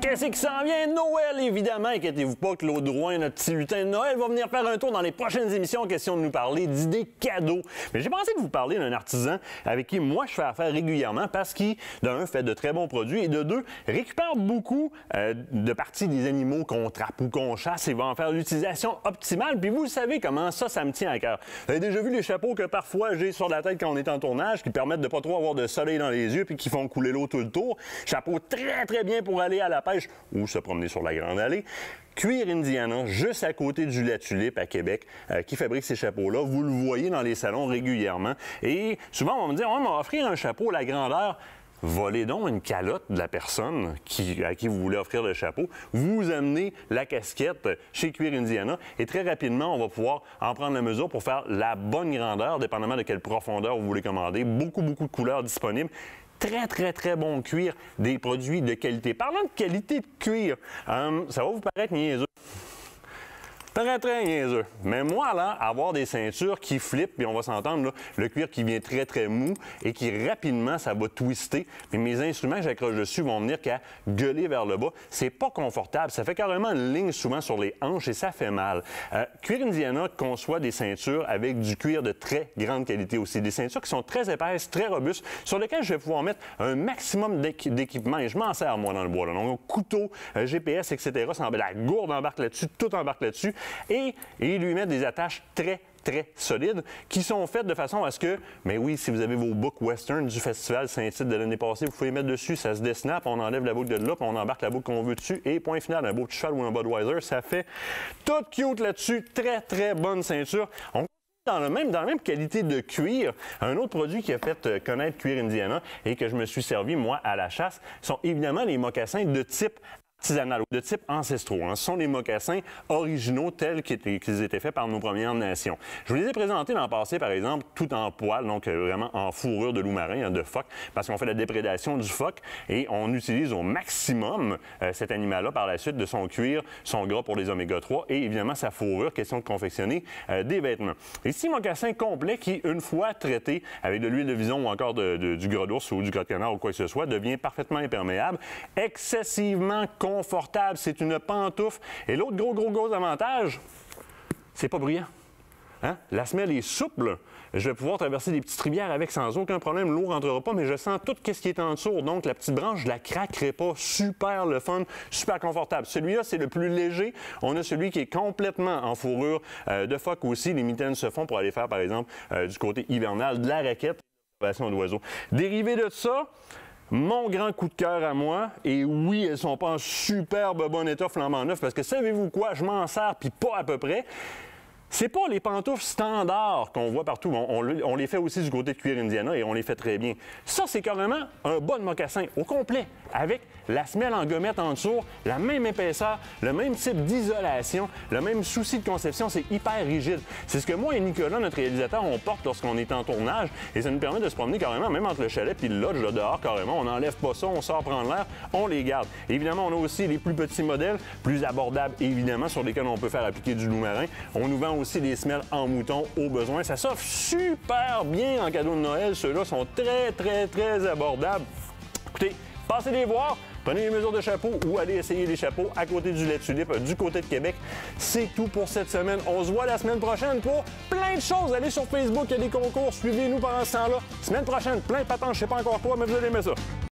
Qu'est-ce qui s'en vient? Noël, évidemment. Inquiétez-vous pas, Claude Drouin, notre petit lutin de Noël, va venir faire un tour dans les prochaines émissions, question de nous parler d'idées cadeaux. Mais j'ai pensé de vous parler d'un artisan avec qui moi je fais affaire régulièrement parce qu'il, d'un, fait de très bons produits et de deux, récupère beaucoup de parties des animaux qu'on trappe ou qu'on chasse et va en faire l'utilisation optimale. Puis vous savez comment ça me tient à cœur. Vous avez déjà vu les chapeaux que parfois j'ai sur la tête quand on est en tournage, qui permettent de pas trop avoir de soleil dans les yeux puis qui font couler l'eau tout le tour. Chapeau très, très bien pour aller à la pêche ou se promener sur la Grande Allée. Cuir Indiana, juste à côté du La Tulipe à Québec, qui fabrique ces chapeaux-là. Vous le voyez dans les salons régulièrement. Et souvent, on va me dire, on va offrir un chapeau à la grandeur. Volez donc une calotte de la personne à qui vous voulez offrir le chapeau. Vous amenez la casquette chez Cuir Indiana et très rapidement, on va pouvoir en prendre la mesure pour faire la bonne grandeur, dépendamment de quelle profondeur vous voulez commander. Beaucoup de couleurs disponibles. Très, très, très bon cuir, des produits de qualité. Parlant de qualité de cuir, ça va vous paraître niaiseux. Très, très niaiseux. Mais moi, là, avoir des ceintures qui flippent, puis on va s'entendre, là, le cuir qui vient très, très mou et qui, rapidement, ça va twister. Puis mes instruments que j'accroche dessus vont venir qu'à gueuler vers le bas. C'est pas confortable. Ça fait carrément une ligne souvent sur les hanches et ça fait mal. Cuir Indiana conçoit des ceintures avec du cuir de très grande qualité aussi. Des ceintures qui sont très épaisses, très robustes, sur lesquelles je vais pouvoir mettre un maximum d'équipement. Et je m'en sers, moi, dans le bois. Là. Donc, couteau, GPS, etc. La gourde embarque là-dessus, tout embarque là-dessus. Et lui mettre des attaches très solides qui sont faites de façon à ce que, mais oui, si vous avez vos boucles western du festival Saint-Tite de l'année passée, vous pouvez les mettre dessus, ça se désnappe, on enlève la boucle de là, puis on embarque la boucle qu'on veut dessus et point final, un beau petit cheval ou un Budweiser, ça fait tout cute là-dessus, très bonne ceinture. On dans la même qualité de cuir, un autre produit qui a fait connaître Cuir Indiana et que je me suis servi, moi, à la chasse, sont évidemment les mocassins de type artisanal ou de type ancestraux. Ce sont les mocassins originaux tels qu'ils étaient faits par nos Premières Nations. Je vous les ai présentés dans le passé, par exemple, tout en poil, donc vraiment en fourrure de loup-marin, de phoque, parce qu'on fait la déprédation du phoque et on utilise au maximum cet animal-là par la suite de son cuir, son gras pour les oméga 3 et évidemment sa fourrure, question de confectionner des vêtements. Ici, mocassin complet qui, une fois traité avec de l'huile de vison ou encore du gras d'ours ou du gras de canard ou quoi que ce soit, devient parfaitement imperméable, excessivement confortable, c'est une pantoufle. Et l'autre gros avantage, c'est pas bruyant. Hein? La semelle est souple. Je vais pouvoir traverser des petites rivières avec sans aucun problème. L'eau ne rentrera pas, mais je sens tout ce qui est en dessous. Donc, la petite branche, je la craquerai pas. Super le fun, super confortable. Celui-là, c'est le plus léger. On a celui qui est complètement en fourrure de phoque aussi. Les mitaines se font pour aller faire, par exemple, du côté hivernal, de la raquette et de l'observation d'oiseaux. Dérivé de ça, mon grand coup de cœur à moi, et oui, elles ne sont pas en superbe bon état flambant neuf, parce que savez-vous quoi, je m'en sers, puis pas à peu près. C'est pas les pantoufles standards qu'on voit partout. On les fait aussi du côté de Cuir Indiana et on les fait très bien. Ça, c'est carrément un bas de mocassin au complet, avec la semelle en gommette en dessous, la même épaisseur, le même type d'isolation, le même souci de conception, c'est hyper rigide. C'est ce que moi et Nicolas, notre réalisateur, on porte lorsqu'on est en tournage et ça nous permet de se promener carrément, même entre le chalet et le lodge, là, dehors carrément. On n'enlève pas ça, on sort prendre l'air, on les garde. Évidemment, on a aussi les plus petits modèles, plus abordables évidemment, sur lesquels on peut faire appliquer du loup-marin. On nous vend aussi des semelles en mouton au besoin. Ça s'offre super bien en cadeau de Noël. Ceux-là sont très abordables. Écoutez, passez les voir. Prenez les mesures de chapeau ou allez essayer les chapeaux à côté du La Tulipe, du côté de Québec. C'est tout pour cette semaine. On se voit la semaine prochaine pour plein de choses. Allez sur Facebook, il y a des concours. Suivez-nous pendant ce temps-là. Semaine prochaine, plein de patentes. Je ne sais pas encore quoi, mais vous allez aimer ça.